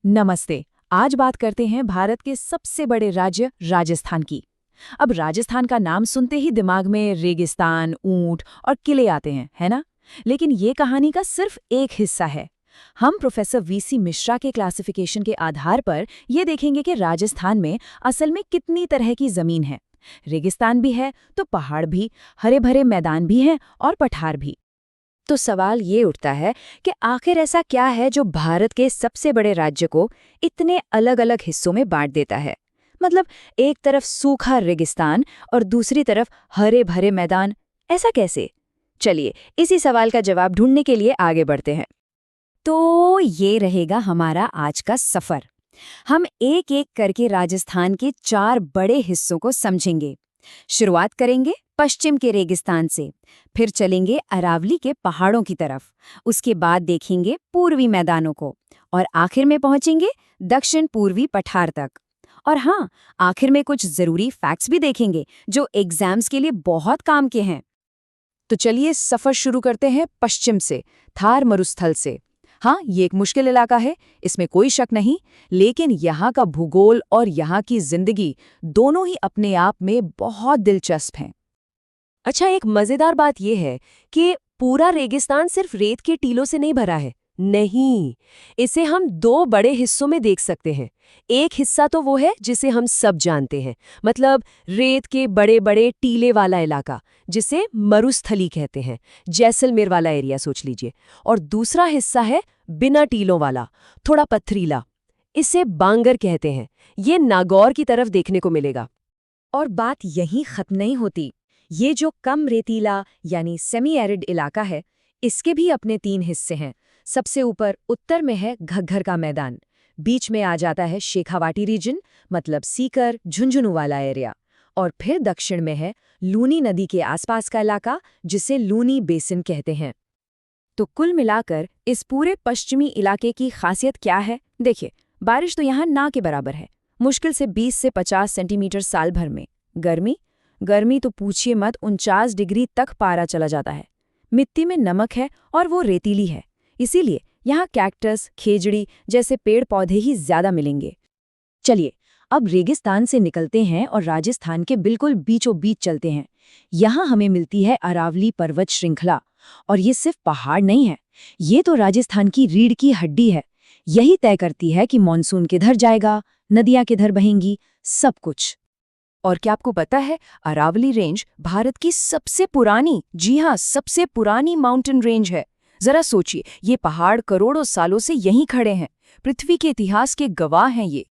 नमस्ते। आज बात करते हैं भारत के सबसे बड़े राज्य राजस्थान की। अब राजस्थान का नाम सुनते ही दिमाग में रेगिस्तान, ऊंट और किले आते हैं, है ना? लेकिन ये कहानी का सिर्फ एक हिस्सा है। हम प्रोफेसर वीसी मिश्रा के क्लासिफिकेशन के आधार पर ये देखेंगे कि राजस्थान में असल में कितनी तरह की जमीन है। रेगिस्तान भी है तो पहाड़ भी, हरे भरे मैदान भी हैं और पठार भी। तो सवाल ये उठता है कि आखिर ऐसा क्या है जो भारत के सबसे बड़े राज्य को इतने अलग-अलग हिस्सों में बांट देता है। मतलब एक तरफ सूखा रेगिस्तान और दूसरी तरफ हरे भरे मैदान, ऐसा कैसे? चलिए इसी सवाल का जवाब ढूंढने के लिए आगे बढ़ते हैं। तो ये रहेगा हमारा आज का सफर। हम एक एक करके राजस्थान के 4 बड़े हिस्सों को समझेंगे। शुरुआत करेंगे पश्चिम के रेगिस्तान से, फिर चलेंगे अरावली के पहाड़ों की तरफ, उसके बाद देखेंगे पूर्वी मैदानों को और आखिर में पहुंचेंगे दक्षिण पूर्वी पठार तक। और हाँ, आखिर में कुछ जरूरी फैक्ट्स भी देखेंगे जो एग्जाम्स के लिए बहुत काम के हैं। तो चलिए सफर शुरू करते हैं पश्चिम से, थार मरुस्थल से। हाँ, ये एक मुश्किल इलाका है, इसमें कोई शक नहीं, लेकिन यहाँ का भूगोल और यहाँ की जिंदगी दोनों ही अपने आप में बहुत दिलचस्प हैं। अच्छा, एक मजेदार बात यह है कि पूरा रेगिस्तान सिर्फ रेत के टीलों से नहीं भरा है। नहीं, इसे हम 2 बड़े हिस्सों में देख सकते हैं। एक हिस्सा तो वो है जिसे हम सब जानते हैं, मतलब रेत के बड़े बड़े टीले वाला इलाका, जिसे मरुस्थली कहते हैं। जैसलमेर वाला एरिया सोच लीजिए। और दूसरा हिस्सा है बिना टीलों वाला, थोड़ा पथरीला, इसे बांगर कहते हैं। ये नागौर की तरफ देखने को मिलेगा। और बात यहीं खत्म नहीं होती। ये जो कम रेतीला यानी सेमी एरिड इलाका है, इसके भी अपने 3 हिस्से हैं। सबसे ऊपर उत्तर में है घग्गर का मैदान, बीच में आ जाता है शेखावाटी रीजन, मतलब सीकर झुंझुनू वाला एरिया, और फिर दक्षिण में है लूनी नदी के आसपास का इलाका, जिसे लूनी बेसिन कहते हैं। तो कुल मिलाकर इस पूरे पश्चिमी इलाके की खासियत क्या है? देखिए, बारिश तो यहाँ ना के बराबर है, मुश्किल से 20 से 50 सेंटीमीटर साल भर में। गर्मी तो पूछिए मत, 49 डिग्री तक पारा चला जाता है। मिट्टी में नमक है और वो रेतीली है, इसीलिए यहाँ कैक्टस, खेजड़ी जैसे पेड़ पौधे ही ज्यादा मिलेंगे। चलिए अब रेगिस्तान से निकलते हैं और राजस्थान के बिल्कुल बीचों बीच चलते हैं। यहाँ हमें मिलती है अरावली पर्वत श्रृंखला, और ये सिर्फ पहाड़ नहीं है, ये तो राजस्थान की रीढ़ की हड्डी है। यही तय करती है कि मानसून किधर जाएगा, नदियां किधर बहेंगी, सब कुछ। और क्या आपको पता है, अरावली रेंज भारत की सबसे पुरानी, जी हाँ, सबसे पुरानी माउंटेन रेंज है। जरा सोचिए, ये पहाड़ करोड़ों सालों से यहीं खड़े हैं, पृथ्वी के इतिहास के गवाह हैं ये।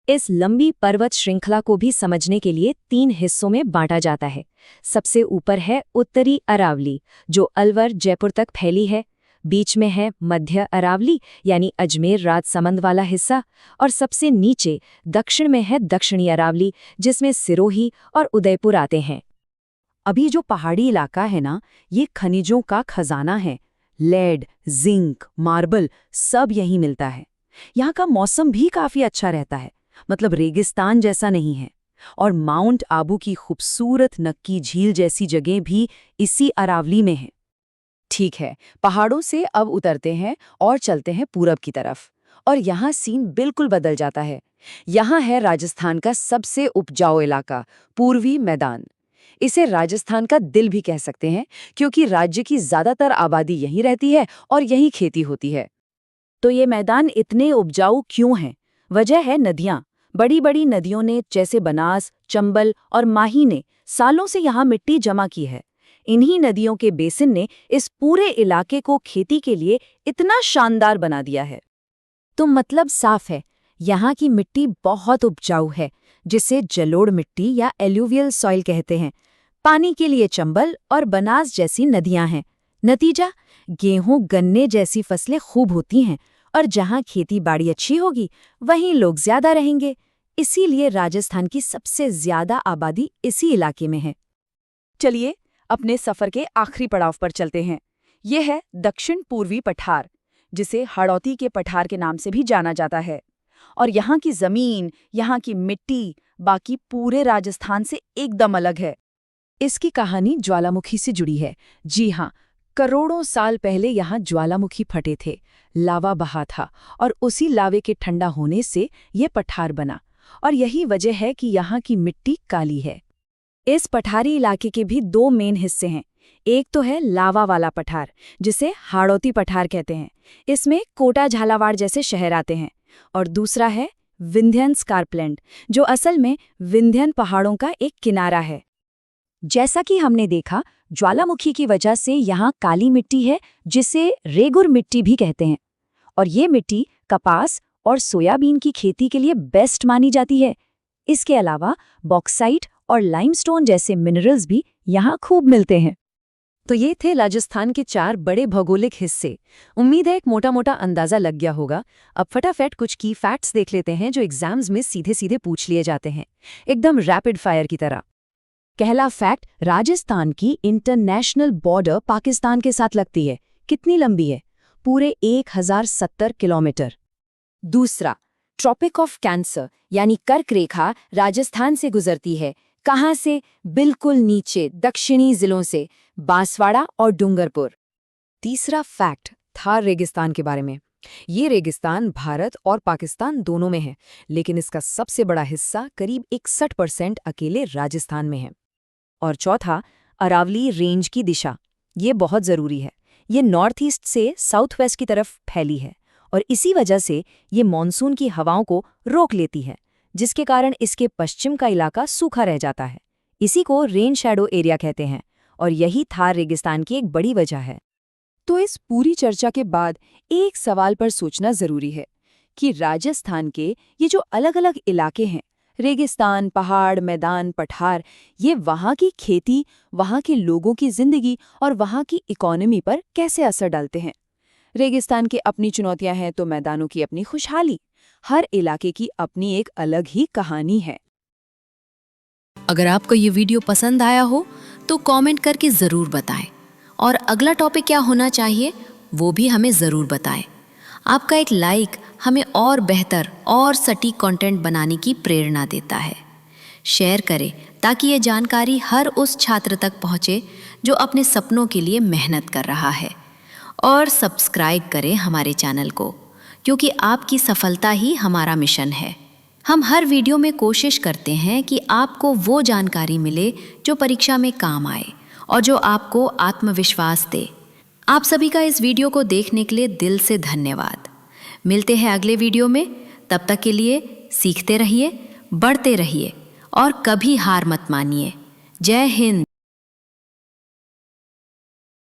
इस लंबी पर्वत श्रृंखला को भी समझने के लिए 3 हिस्सों में बांटा जाता है। सबसे ऊपर है उत्तरी अरावली, जो अलवर जयपुर तक फैली है। बीच में है मध्य अरावली, यानी अजमेर राजसमंद वाला हिस्सा, और सबसे नीचे दक्षिण में है दक्षिणी अरावली, जिसमें सिरोही और उदयपुर आते हैं। अभी जो पहाड़ी इलाका है ना, ये खनिजों का खजाना है। लेड, जिंक, मार्बल सब यहीं मिलता है। यहाँ का मौसम भी काफी अच्छा रहता है, मतलब रेगिस्तान जैसा नहीं है। और माउंट आबू की खूबसूरत नक्की झील जैसी जगह भी इसी अरावली में है। ठीक है, पहाड़ों से अब उतरते हैं और चलते हैं पूरब की तरफ, और यहाँ सीन बिल्कुल बदल जाता है। यहाँ है राजस्थान का सबसे उपजाऊ इलाका, पूर्वी मैदान। इसे राजस्थान का दिल भी कह सकते हैं, क्योंकि राज्य की ज्यादातर आबादी यहीं रहती है और यहीं खेती होती है। तो ये मैदान इतने उपजाऊ क्यों हैं? वजह है नदियाँ। बड़ी बड़ी नदियों ने, जैसे बनास, चंबल और माही ने, सालों से यहाँ मिट्टी जमा की है। इन्हीं नदियों के बेसिन ने इस पूरे इलाके को खेती के लिए इतना शानदार बना दिया है। तो मतलब साफ है, यहाँ की मिट्टी बहुत उपजाऊ है, जिसे जलोढ़ मिट्टी या एल्यूवियल सॉइल कहते हैं। पानी के लिए चंबल और बनास जैसी नदियां हैं। नतीजा, गेहूं गन्ने जैसी फसलें खूब होती हैं, और जहाँ खेती बाड़ी अच्छी होगी वहीं लोग ज्यादा रहेंगे। इसीलिए राजस्थान की सबसे ज्यादा आबादी इसी इलाके में है। चलिए अपने सफर के आखिरी पड़ाव पर चलते हैं। यह है दक्षिण पूर्वी पठार, जिसे हाड़ौती के पठार के नाम से भी जाना जाता है। और यहाँ की जमीन, यहाँ की मिट्टी बाकी पूरे राजस्थान से एकदम अलग है। इसकी कहानी ज्वालामुखी से जुड़ी है। जी हाँ, करोड़ों साल पहले यहाँ ज्वालामुखी फटे थे, लावा बहा था और उसी लावे के ठंडा होने से ये पठार बना। और यही वजह है कि यहाँ की मिट्टी काली है। इस पठारी इलाके के भी दो मेन हिस्से हैं। एक तो है लावा वाला पठार, जिसे हाड़ौती पठार कहते हैं। इसमें कोटा झालावाड़ जैसे शहर आते हैं। और दूसरा है विंध्यन स्कार्पलैंड, जो असल में विंध्यन पहाड़ों का एक किनारा है। जैसा कि हमने देखा, ज्वालामुखी की वजह से यहाँ काली मिट्टी है, जिसे रेगुर मिट्टी भी कहते हैं। और ये मिट्टी कपास और सोयाबीन की खेती के लिए बेस्ट मानी जाती है। इसके अलावा बॉक्साइट और लाइमस्टोन जैसे मिनरल्स भी यहाँ खूब मिलते हैं। तो ये थे राजस्थान के 4 बड़े भौगोलिक हिस्से। उम्मीद है एक मोटा-मोटा अंदाजा लग गया होगा। अब फटाफट कुछ की फैक्ट्स देख लेते हैं जो एग्जाम्स में सीधे-सीधे पूछ लिए जाते हैं, एकदम रैपिड फायर की तरह। पहला फैक्ट, राजस्थान की इंटरनेशनल बॉर्डर पाकिस्तान के साथ लगती है। कितनी लंबी है? पूरे 1070 किलोमीटर। दूसरा, ट्रॉपिक ऑफ कैंसर यानी कर्क रेखा राजस्थान से गुजरती है। कहाँ से? बिल्कुल नीचे, दक्षिणी जिलों से, बांसवाड़ा और डूंगरपुर। तीसरा फैक्ट, थार रेगिस्तान के बारे में। ये रेगिस्तान भारत और पाकिस्तान दोनों में है, लेकिन इसका सबसे बड़ा हिस्सा करीब 61% अकेले राजस्थान में है। और चौथा, अरावली रेंज की दिशा। ये बहुत ज़रूरी है। ये नॉर्थ ईस्ट से साउथ वेस्ट की तरफ फैली है और इसी वजह से ये मॉनसून की हवाओं को रोक लेती है, जिसके कारण इसके पश्चिम का इलाका सूखा रह जाता है। इसी को रेन शैडो एरिया कहते हैं और यही थार रेगिस्तान की एक बड़ी वजह है। तो इस पूरी चर्चा के बाद एक सवाल पर सोचना ज़रूरी है कि राजस्थान के ये जो अलग-अलग इलाके हैं, रेगिस्तान, पहाड़, मैदान, पठार, ये वहाँ की खेती, वहाँ के लोगों की जिंदगी और वहाँ की इकोनॉमी पर कैसे असर डालते हैं। रेगिस्तान की अपनी चुनौतियां हैं तो मैदानों की अपनी खुशहाली। हर इलाके की अपनी एक अलग ही कहानी है। अगर आपको ये वीडियो पसंद आया हो तो कमेंट करके ज़रूर बताएं और अगला टॉपिक क्या होना चाहिए वो भी हमें ज़रूर बताएं। आपका एक लाइक हमें और बेहतर और सटीक कंटेंट बनाने की प्रेरणा देता है। शेयर करें ताकि ये जानकारी हर उस छात्र तक पहुँचे जो अपने सपनों के लिए मेहनत कर रहा है। और सब्सक्राइब करें हमारे चैनल को, क्योंकि आपकी सफलता ही हमारा मिशन है। हम हर वीडियो में कोशिश करते हैं कि आपको वो जानकारी मिले जो परीक्षा में काम आए और जो आपको आत्मविश्वास दे। आप सभी का इस वीडियो को देखने के लिए दिल से धन्यवाद। मिलते हैं अगले वीडियो में। तब तक के लिए सीखते रहिए, बढ़ते रहिए और कभी हार मत मानिए। जय हिंद।